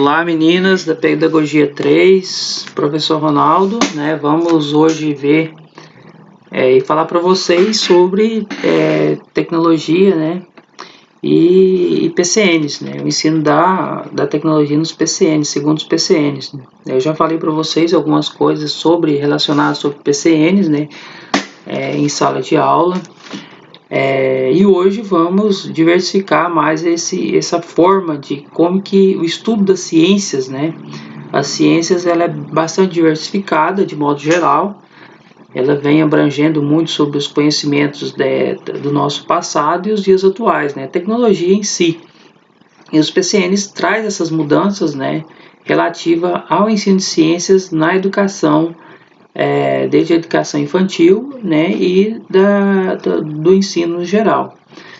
Olá meninas da Pedagogia 3, professor Ronaldo, né? Vamos hoje ver e falar para vocês sobre tecnologia, né? E PCNs, né? O ensino da tecnologia nos PCNs, segundo os PCNs. Né? Eu já falei para vocês algumas coisas relacionadas sobre PCNs, né? Em sala de aula. E hoje vamos diversificar mais essa forma de como que o estudo das ciências, né? As ciências ela é bastante diversificada de modo geral, ela vem abrangendo muito sobre os conhecimentos do nosso passado e os dias atuais, né? A tecnologia em si. E os PCNs traz essas mudanças, né? Relativa ao ensino de ciências na educação, desde a educação infantil, né, e do ensino geral,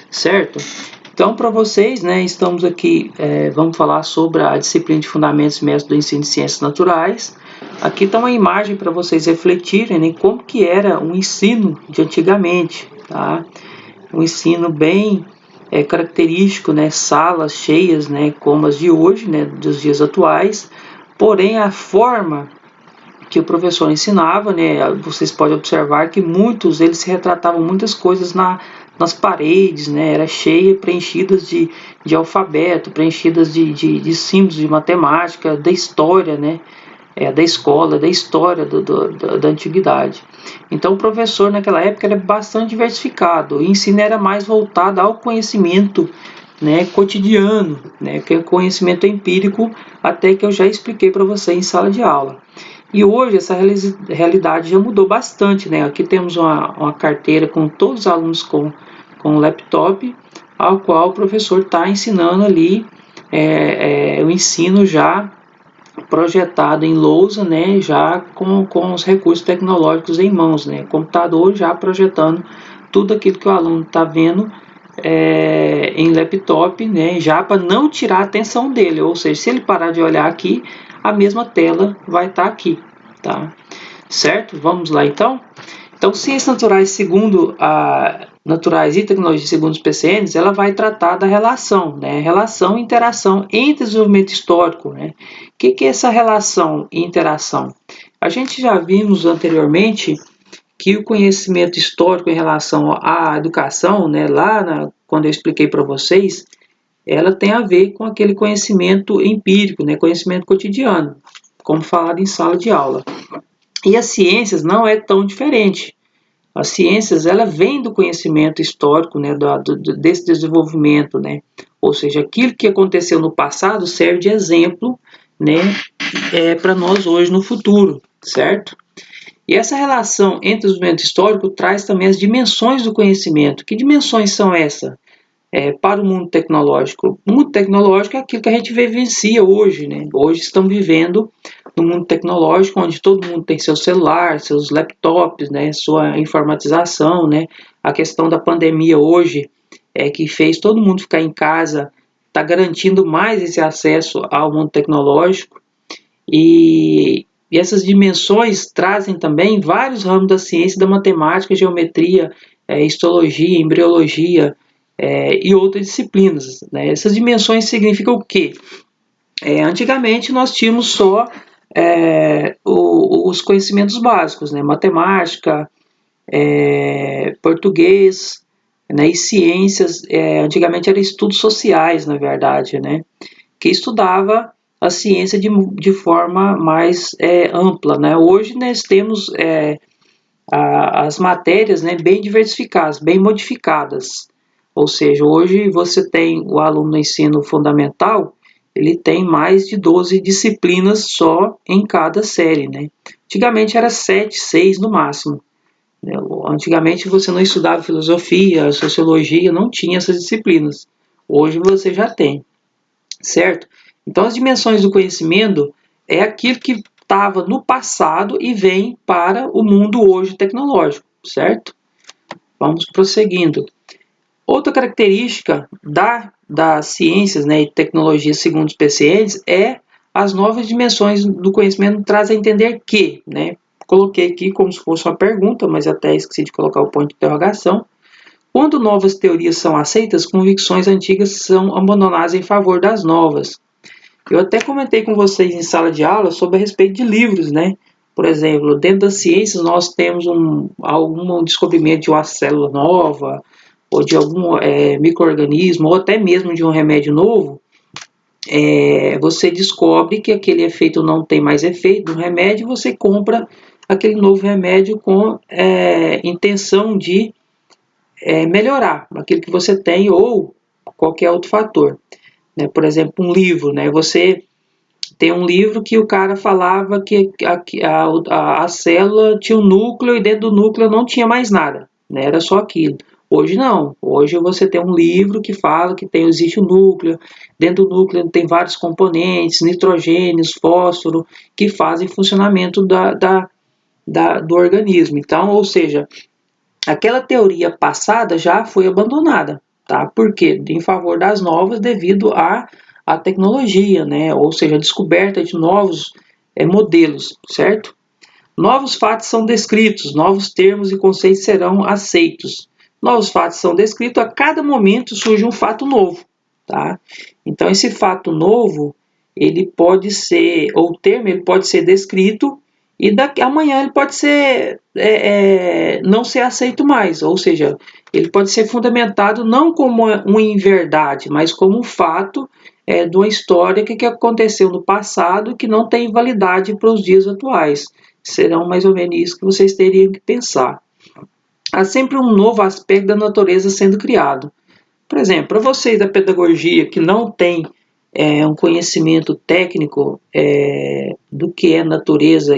certo? Então, para vocês, né, estamos aqui, vamos falar sobre a disciplina de Fundamentos e Métodos do Ensino de Ciências Naturais. Aqui está uma imagem para vocês refletirem, né, como que era o ensino de antigamente, tá? Um ensino bem característico, né, salas cheias, né, como as de hoje, né, dos dias atuais, porém a forma que o professor ensinava, né, vocês podem observar que muitos, eles retratavam muitas coisas nas paredes, né, era cheia, preenchidas de alfabeto, preenchidas de símbolos de matemática, da história, né, da escola, da história da antiguidade. Então o professor naquela época era bastante diversificado, o ensino era mais voltado ao conhecimento, né, cotidiano, né, que é o conhecimento empírico, até que eu já expliquei para você em sala de aula. E hoje essa realidade já mudou bastante, né? Aqui temos uma carteira com todos os alunos com laptop, ao qual o professor está ensinando ali o ensino já projetado em lousa, né? Já com os recursos tecnológicos em mãos, né? Computador já projetando tudo aquilo que o aluno está vendo em laptop, né? Já para não tirar a atenção dele, ou seja, se ele parar de olhar aqui, a mesma tela vai estar aqui, tá? Certo? Vamos lá então? Então, ciências naturais e tecnologia segundo os PCNs, ela vai tratar da relação, né? Relação e interação entre desenvolvimento histórico, né? O que é essa relação e interação? A gente já vimos anteriormente que o conhecimento histórico em relação à educação, né? Quando eu expliquei para vocês, ela tem a ver com aquele conhecimento empírico, né, conhecimento cotidiano, como falado em sala de aula. E as ciências não é tão diferente. As ciências, ela vem do conhecimento histórico, né, desse desenvolvimento, né, ou seja, aquilo que aconteceu no passado serve de exemplo, né, para nós hoje no futuro, certo? E essa relação entre o desenvolvimento histórico traz também as dimensões do conhecimento. Que dimensões são essas? Para o mundo tecnológico. O mundo tecnológico é aquilo que a gente vivencia hoje, né? Hoje estamos vivendo no mundo tecnológico, onde todo mundo tem seu celular, seus laptops, né? Sua informatização, né? A questão da pandemia hoje, que fez todo mundo ficar em casa, está garantindo mais esse acesso ao mundo tecnológico. E essas dimensões trazem também vários ramos da ciência, da matemática, geometria, histologia, embriologia, e outras disciplinas, né? Essas dimensões significam o quê? Antigamente nós tínhamos só os conhecimentos básicos, né? Matemática, português, né? E ciências. Antigamente eram estudos sociais, na verdade, né? Que estudava a ciência de forma mais ampla, né? Hoje nós temos as matérias, né, bem diversificadas, bem modificadas. Ou seja, hoje você tem o aluno no ensino fundamental, ele tem mais de 12 disciplinas só em cada série, né? Antigamente era 7, 6 no máximo. Antigamente você não estudava filosofia, sociologia, não tinha essas disciplinas. Hoje você já tem, certo? Então as dimensões do conhecimento é aquilo que estava no passado e vem para o mundo hoje tecnológico, certo? Vamos prosseguindo. Outra característica das ciências, né, e tecnologia segundo os PCNs as novas dimensões do conhecimento traz a entender que, né, coloquei aqui como se fosse uma pergunta, mas até esqueci de colocar o ponto de interrogação. Quando novas teorias são aceitas, convicções antigas são abandonadas em favor das novas. Eu até comentei com vocês em sala de aula sobre a respeito de livros, né? Por exemplo, dentro das ciências nós temos algum descobrimento de uma célula nova, ou de algum micro-organismo, ou até mesmo de um remédio novo. Você descobre que aquele efeito não tem mais efeito do remédio, você compra aquele novo remédio com intenção de melhorar aquilo que você tem ou qualquer outro fator. Né? Por exemplo, um livro, né? Você tem um livro que o cara falava que a célula tinha um núcleo e dentro do núcleo não tinha mais nada, né? Era só aquilo. Hoje não. Hoje você tem um livro que fala que existe um núcleo, dentro do núcleo tem vários componentes, nitrogênios, fósforo, que fazem funcionamento do organismo. Então, ou seja, aquela teoria passada já foi abandonada, tá? Por quê? Em favor das novas devido à tecnologia, né? Ou seja, a descoberta de novos modelos, certo? Novos fatos são descritos, novos termos e conceitos serão aceitos. Novos fatos são descritos, a cada momento surge um fato novo, tá? Então esse fato novo, ele pode ser, ou o termo, ele pode ser descrito e amanhã ele pode ser não ser aceito mais, ou seja, ele pode ser fundamentado não como uma inverdade, mas como um fato de uma história que aconteceu no passado que não tem validade para os dias atuais. Serão mais ou menos isso que vocês teriam que pensar. Há sempre um novo aspecto da natureza sendo criado. Por exemplo, para vocês da pedagogia que não tem um conhecimento técnico do que é natureza,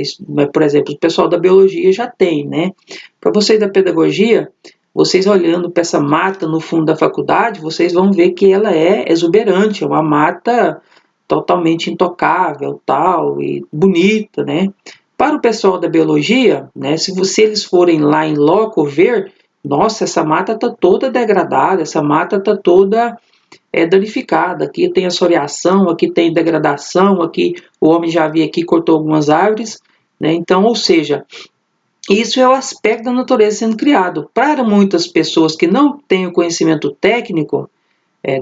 por exemplo, o pessoal da biologia já tem, né? Para vocês da pedagogia, vocês olhando para essa mata no fundo da faculdade, vocês vão ver que ela é exuberante, é uma mata totalmente intocável, tal, e bonita, né? Para o pessoal da biologia, né, se eles forem lá em loco ver, nossa, essa mata está toda degradada, essa mata está toda danificada. Aqui tem assoreação, aqui tem degradação, aqui o homem já havia aqui cortou algumas árvores, né? Então, ou seja, isso é o aspecto da natureza sendo criado. Para muitas pessoas que não têm o conhecimento técnico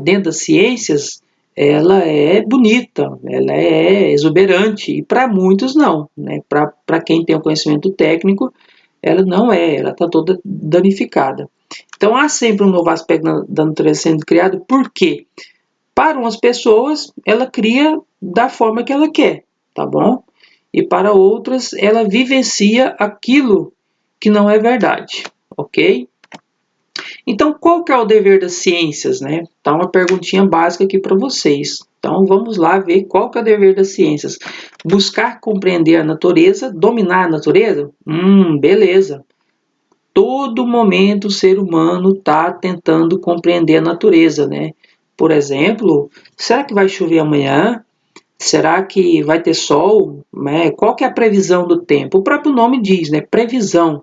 dentro das ciências, ela é bonita, ela é exuberante, e para muitos não, né? Para quem tem o conhecimento técnico, ela não ela está toda danificada. Então há sempre um novo aspecto da natureza sendo criado, porque para umas pessoas ela cria da forma que ela quer, tá bom? E para outras ela vivencia aquilo que não é verdade, ok? Então, qual que é o dever das ciências, né? Tá uma perguntinha básica aqui para vocês. Então, vamos lá ver qual que é o dever das ciências. Buscar compreender a natureza, dominar a natureza? Beleza. Todo momento o ser humano está tentando compreender a natureza, né? Por exemplo, será que vai chover amanhã? Será que vai ter sol? Né? Qual que é a previsão do tempo? O próprio nome diz, né? Previsão.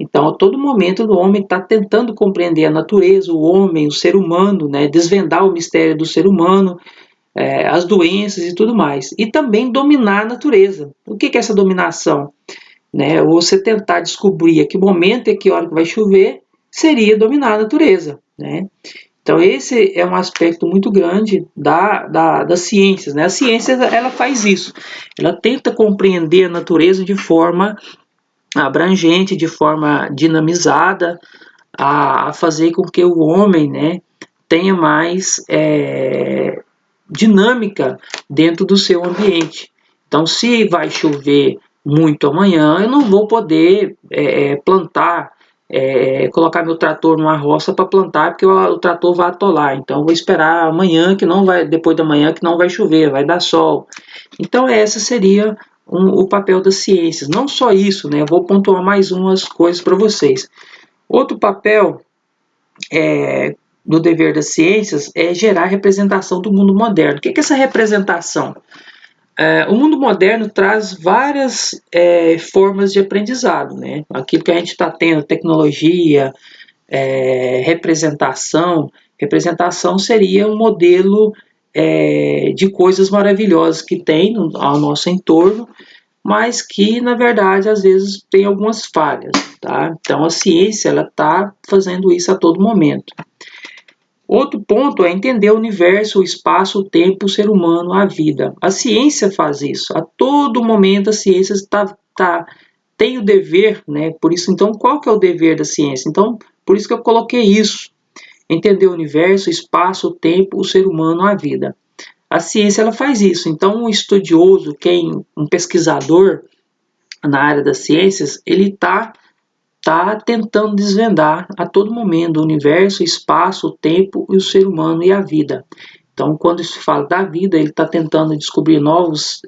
Então, a todo momento o homem está tentando compreender a natureza, o homem, o ser humano, né? Desvendar o mistério do ser humano, as doenças e tudo mais. E também dominar a natureza. O que é essa dominação? Né? Você tentar descobrir a que momento e a que hora que vai chover seria dominar a natureza. Né? Então esse é um aspecto muito grande das ciências, né? A ciência ela faz isso, ela tenta compreender a natureza de forma abrangente, de forma dinamizada, a fazer com que o homem, né, tenha mais dinâmica dentro do seu ambiente. Então, se vai chover muito amanhã, eu não vou poder plantar, colocar meu trator numa roça para plantar, porque o trator vai atolar. Então, eu vou esperar amanhã, que não vai, depois da manhã, que não vai chover, vai dar sol. Então, essa seria o papel das ciências. Não só isso, né? Eu vou pontuar mais umas coisas para vocês. Outro papel do dever das ciências é gerar representação do mundo moderno. O que é essa representação? O mundo moderno traz várias formas de aprendizado, né? Aquilo que a gente está tendo, tecnologia, representação. Representação seria um modelo de coisas maravilhosas que tem ao nosso entorno, mas que, na verdade, às vezes tem algumas falhas, tá? Então, a ciência ela está fazendo isso a todo momento. Outro ponto é entender o universo, o espaço, o tempo, o ser humano, a vida. A ciência faz isso. A todo momento a ciência tem o dever, né? Por isso, então, qual que é o dever da ciência? Então, por isso que eu coloquei isso. Entender o universo, o espaço, o tempo, o ser humano, a vida. A ciência ela faz isso. Então, um estudioso, um pesquisador na área das ciências, ele está tentando desvendar a todo momento o universo, o espaço, o tempo e o ser humano e a vida. Então, quando se fala da vida, ele está tentando descobrir novos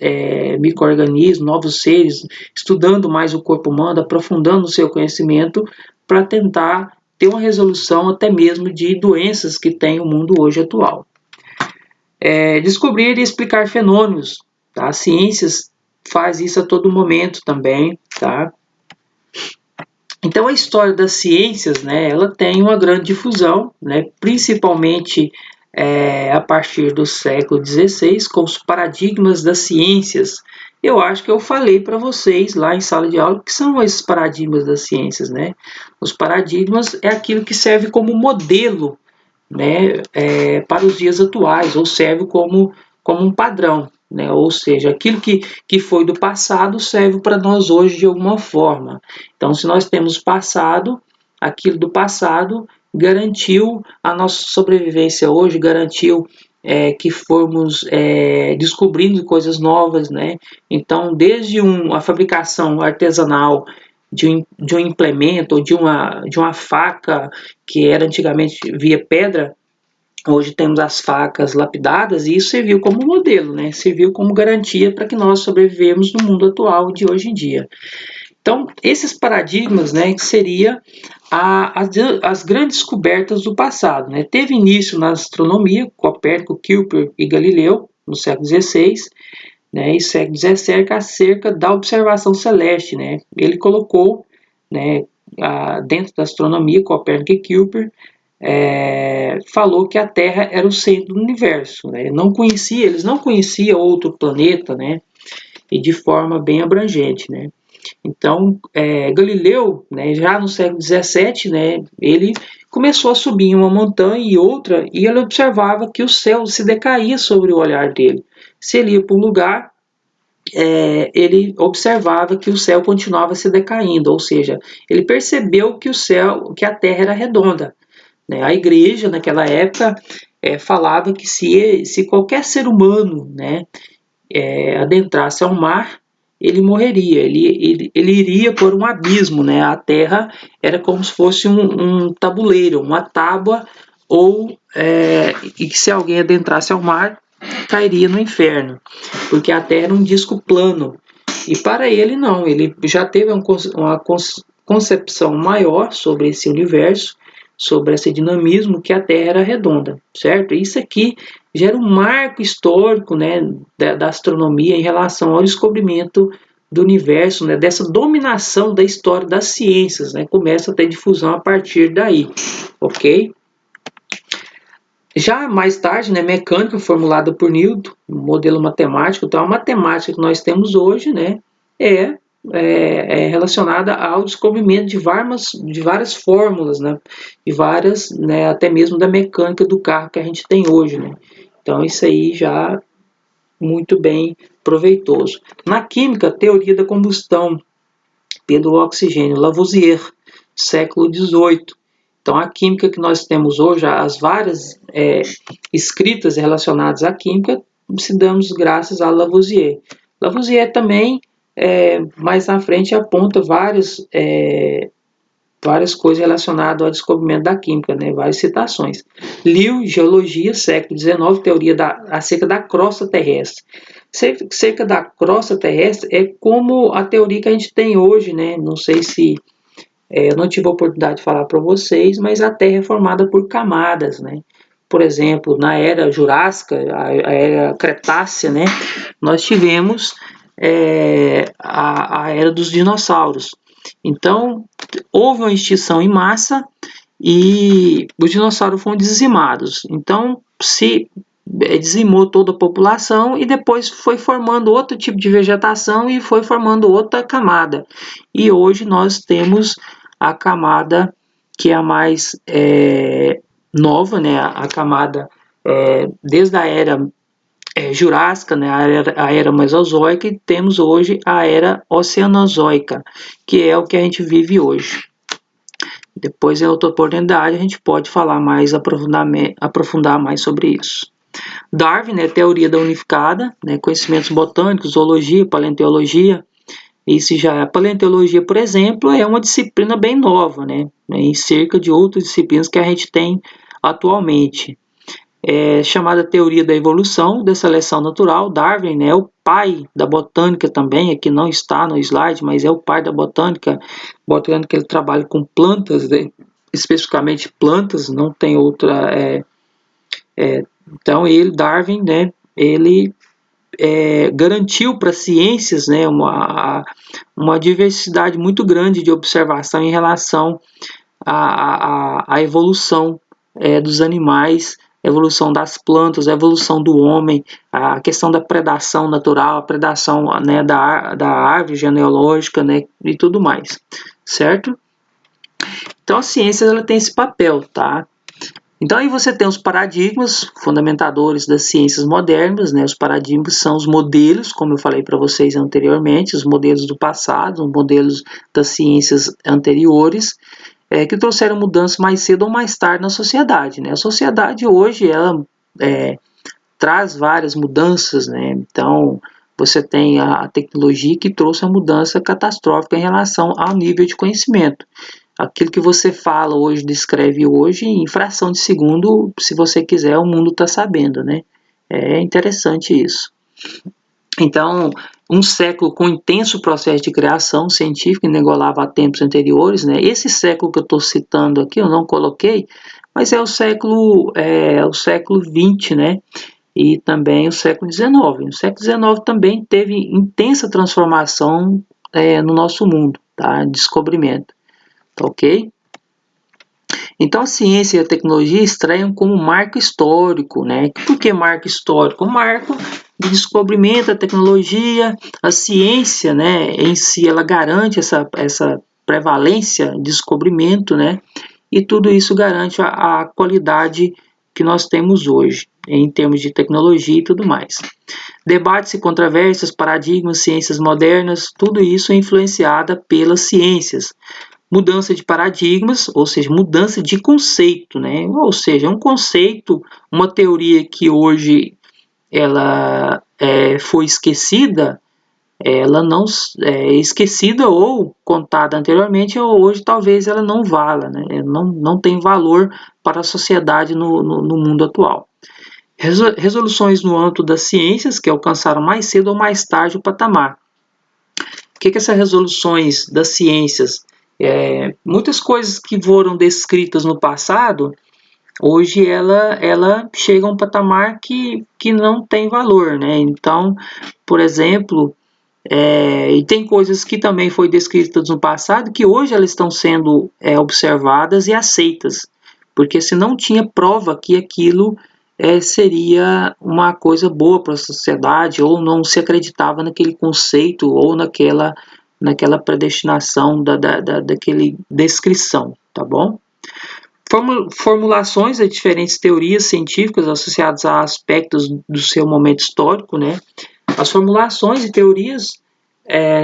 micro-organismos, novos seres, estudando mais o corpo humano, aprofundando o seu conhecimento para tentar ter uma resolução até mesmo de doenças que tem o mundo hoje atual. Descobrir e explicar fenômenos. Tá? As ciências faz isso a todo momento também. Tá? Então, a história das ciências, né, ela tem uma grande difusão, né, principalmente a partir do século XVI, com os paradigmas das ciências. Eu acho que eu falei para vocês lá em sala de aula o que são esses paradigmas das ciências. Né? Os paradigmas é aquilo que serve como modelo, né, para os dias atuais, ou serve como um padrão. Né? Ou seja, aquilo que foi do passado serve para nós hoje de alguma forma. Então, se nós temos passado, aquilo do passado garantiu a nossa sobrevivência hoje, garantiu que formos descobrindo coisas novas. Né? Então, desde a fabricação artesanal de um implemento ou de uma faca que era antigamente via pedra, hoje temos as facas lapidadas e isso serviu como modelo, né? Serviu como garantia para que nós sobrevivemos no mundo atual de hoje em dia. Então, esses paradigmas, né, que seria as grandes descobertas do passado. Né? Teve início na astronomia, Copérnico, Kepler e Galileu, no século XVI, né, e século XVII, acerca da observação celeste. Né? Ele colocou, né, dentro da astronomia, Copérnico e Kepler, falou que a Terra era o centro do universo. Né? Eles não conheciam outro planeta, né? E de forma bem abrangente. Né? Então, Galileu, né, já no século XVII, né, ele começou a subir em uma montanha e outra, e ele observava que o céu se decaía sobre o olhar dele. Se ele ia para um lugar, ele observava que o céu continuava se decaindo, ou seja, ele percebeu que a Terra era redonda. Né? A igreja, naquela época, falava que se qualquer ser humano, né, adentrasse ao mar, ele morreria, ele iria por um abismo. Né? A Terra era como se fosse um tabuleiro, uma tábua, e que se alguém adentrasse ao mar, cairia no inferno, porque a Terra era um disco plano. E para ele não, ele já teve uma concepção maior sobre esse universo, sobre esse dinamismo, que a Terra era redonda, certo? Isso aqui gera um marco histórico, né, da astronomia em relação ao descobrimento do universo, né, dessa dominação da história das ciências. Né, começa a ter difusão a partir daí, ok? Já mais tarde, né, mecânica formulada por Newton, modelo matemático. Então, a matemática que nós temos hoje, né, é relacionada ao descobrimento de várias fórmulas, né, de várias, né, até mesmo da mecânica do carro que a gente tem hoje. Né. Então, isso aí já muito bem proveitoso. Na química, teoria da combustão pelo oxigênio, Lavoisier, século XVIII. Então, a química que nós temos hoje, as várias escritas relacionadas à química, se damos graças a Lavoisier. Lavoisier também, mais na frente, aponta várias coisas relacionadas ao descobrimento da química, né? Várias citações. Liu, Geologia, século XIX, teoria acerca da crosta terrestre. Cerca da crosta terrestre é como a teoria que a gente tem hoje, né? Não sei se eu não tive a oportunidade de falar para vocês, mas a Terra é formada por camadas, né? Por exemplo, na era Jurássica, a era Cretácea, né? Nós tivemos a era dos dinossauros. Então, houve uma extinção em massa e os dinossauros foram dizimados. Então, se dizimou toda a população e depois foi formando outro tipo de vegetação e foi formando outra camada. E hoje nós temos a camada que é a mais nova, né, a camada desde a era Jurássica, né, a era Mesozoica, e temos hoje a era Oceanozoica, que é o que a gente vive hoje. Depois, em outra oportunidade, a gente pode falar mais, aprofundar mais sobre isso. Darwin, né, teoria da unificada, né, conhecimentos botânicos, zoologia, paleontologia. Isso já, a paleontologia, por exemplo, é uma disciplina bem nova, né, em cerca de outras disciplinas que a gente tem atualmente. Chamada teoria da evolução, da seleção natural. Darwin, né, é o pai da botânica também, aqui não está no slide, mas é o pai da botânica. Botânica, ele trabalha com plantas, né, especificamente plantas, não tem outra. Então, Darwin, né, ele garantiu para as ciências, né, uma diversidade muito grande de observação em relação à evolução dos animais, a evolução das plantas, a evolução do homem, a questão da predação natural, a predação, né, da árvore genealógica, né, e tudo mais, certo? Então a ciência ela tem esse papel, tá? Então aí você tem os paradigmas fundamentadores das ciências modernas, né? Os paradigmas são os modelos, como eu falei para vocês anteriormente, os modelos do passado, os modelos das ciências anteriores, que trouxeram mudanças mais cedo ou mais tarde na sociedade, né? A sociedade hoje ela traz várias mudanças, né? Então você tem a tecnologia que trouxe a mudança catastrófica em relação ao nível de conhecimento. Aquilo que você fala hoje, descreve hoje, em fração de segundo, se você quiser, o mundo está sabendo, né? É interessante isso. Então, um século com intenso processo de criação científica, inigualável a tempos anteriores, né? Esse século que eu estou citando aqui, eu não coloquei, mas é o século XX, né? E também o século XIX. O século XIX também teve intensa transformação no nosso mundo, tá? Descobrimento, tá ok? Então a ciência e a tecnologia estreiam como marco histórico, né? Por que marco histórico? Marco de descobrimento da tecnologia, a ciência, né, em si, ela garante essa prevalência, descobrimento, né? E tudo isso garante a qualidade que nós temos hoje, em termos de tecnologia e tudo mais. Debates e controvérsias, paradigmas, ciências modernas, tudo isso é influenciado pelas ciências. Mudança de paradigmas, ou seja, mudança de conceito, né? Ou seja, um conceito, uma teoria que hoje ela foi esquecida, ela não é esquecida ou contada anteriormente, ou hoje talvez ela não vala, né? Não tem valor para a sociedade no mundo atual. Resoluções no âmbito das ciências que alcançaram mais cedo ou mais tarde o patamar. O que essas resoluções das ciências? Muitas coisas que foram descritas no passado, hoje ela chega a um patamar que não tem valor, né? Então, por exemplo, e tem coisas que também foram descritas no passado que hoje elas estão sendo observadas e aceitas, porque se não tinha prova que aquilo seria uma coisa boa para a sociedade, ou não se acreditava naquele conceito, ou naquela predestinação daquele descrição, tá bom? Formulações de diferentes teorias científicas associadas a aspectos do seu momento histórico, né? As formulações e teorias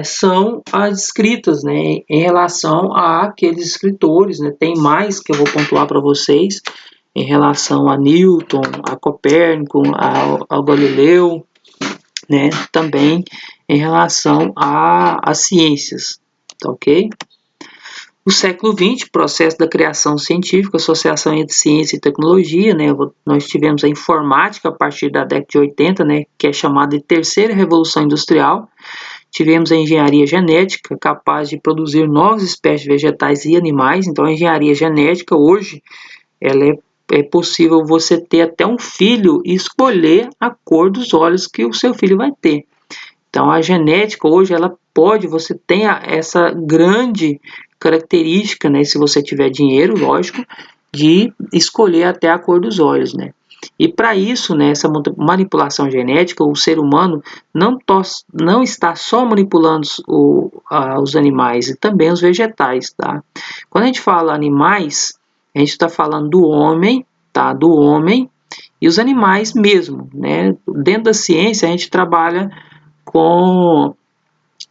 são as escritas, né, em relação a aqueles escritores, né? Tem mais que eu vou pontuar para vocês em relação a Newton, a Copérnico, ao Galileu, né? Também em relação às ciências, tá ok? O século XX, processo da criação científica, associação entre ciência e tecnologia, né? Nós tivemos a informática a partir da década de 80, né? Que é chamada de terceira revolução industrial. Tivemos a engenharia genética, capaz de produzir novas espécies vegetais e animais. Então, a engenharia genética, hoje, ela é possível você ter até um filho e escolher a cor dos olhos que o seu filho vai ter. Então, a genética, hoje, você tem essa grande característica, né, se você tiver dinheiro, lógico, de escolher até a cor dos olhos, né? E para isso, né, essa manipulação genética, o ser humano não está só manipulando os animais, e também os vegetais, tá? Quando a gente fala animais, a gente está falando do homem, tá? Do homem e os animais mesmo, né? Dentro da ciência a gente trabalha com,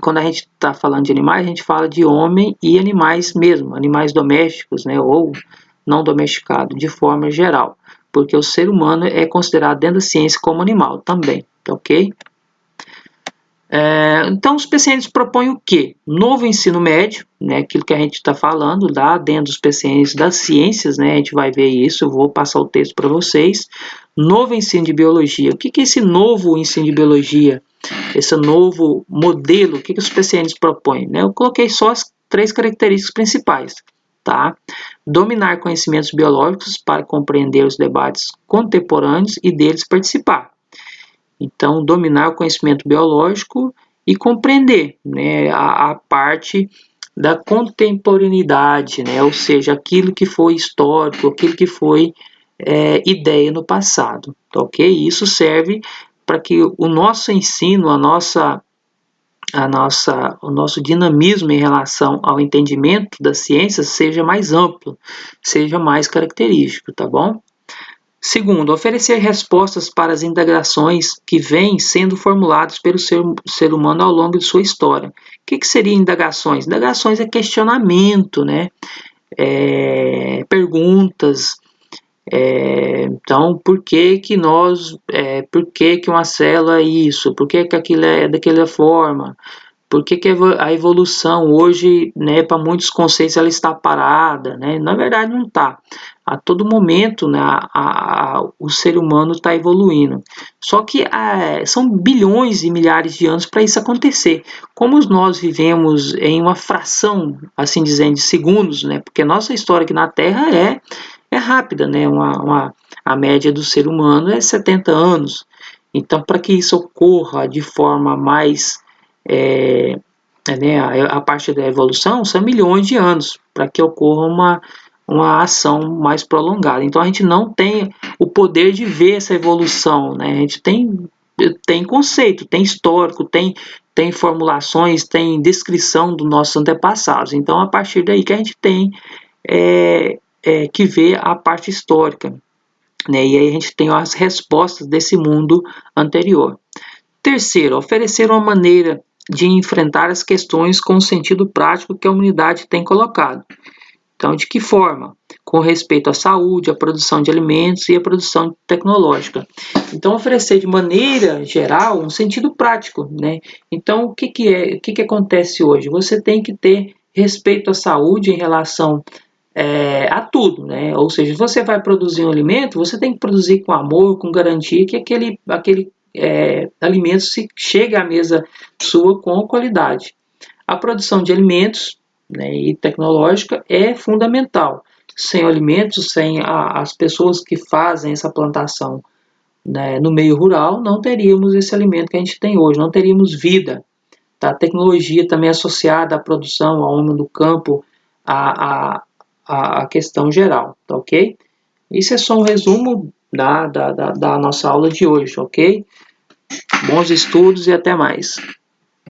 quando a gente está falando de animais, a gente fala de homem e animais mesmo, animais domésticos, né? Ou não domesticados, de forma geral, porque o ser humano é considerado dentro da ciência como animal também, tá ok? Então, os PCNs propõem o quê? Novo ensino médio, né, aquilo que a gente está falando lá dentro dos PCNs das ciências, né, a gente vai ver isso, eu vou passar o texto para vocês. Novo ensino de biologia. O que é esse novo ensino de biologia? Esse novo modelo, o que os PCNs propõem? Né? Eu coloquei só as 3 características principais. Tá? Dominar conhecimentos biológicos para compreender os debates contemporâneos e deles participar. Então, dominar o conhecimento biológico e compreender, né, a parte da contemporaneidade, né, ou seja, aquilo que foi histórico, aquilo que foi ideia no passado, tá ok? Isso serve para que o nosso ensino, o nosso dinamismo em relação ao entendimento das ciências seja mais amplo, seja mais característico, tá bom? Segundo, oferecer respostas para as indagações que vêm sendo formuladas pelo ser humano ao longo de sua história. O que seria indagações? Indagações é questionamento, né? Perguntas. Então, por que uma célula é isso? Por que aquilo é daquela forma? Por que a evolução hoje, né, para muitos conceitos, ela está parada, né? Na verdade, não está. A todo momento, né, o ser humano está evoluindo. Só que são bilhões e milhares de anos para isso acontecer. Como nós vivemos em uma fração, assim dizendo, de segundos, né? Porque a nossa história aqui na Terra é rápida, né? A média do ser humano é 70 anos. Então, para que isso ocorra de forma mais né, a parte da evolução são milhões de anos para que ocorra uma ação mais prolongada. Então a gente não tem o poder de ver essa evolução, né? A gente tem conceito, tem histórico, tem formulações, tem descrição dos nossos antepassados. Então a partir daí que a gente tem que ver a parte histórica, né? E aí a gente tem as respostas desse mundo anterior. Terceiro, oferecer uma maneira de enfrentar as questões com o sentido prático que a humanidade tem colocado. Então, de que forma? Com respeito à saúde, à produção de alimentos e à produção tecnológica. Então, oferecer de maneira geral um sentido prático, né? Então, o que acontece hoje? Você tem que ter respeito à saúde em relação a tudo, né? Ou seja, você vai produzir um alimento, você tem que produzir com amor, com garantia que aquele alimento se chega à mesa sua com qualidade. A produção de alimentos, né, e tecnológica é fundamental. Sem alimentos, sem as pessoas que fazem essa plantação, né, no meio rural, não teríamos esse alimento que a gente tem hoje, não teríamos vida. Tá? A tecnologia também associada à produção, ao homem do campo, a questão geral, tá ok? Isso é só um resumo da nossa aula de hoje, ok? Bons estudos e até mais.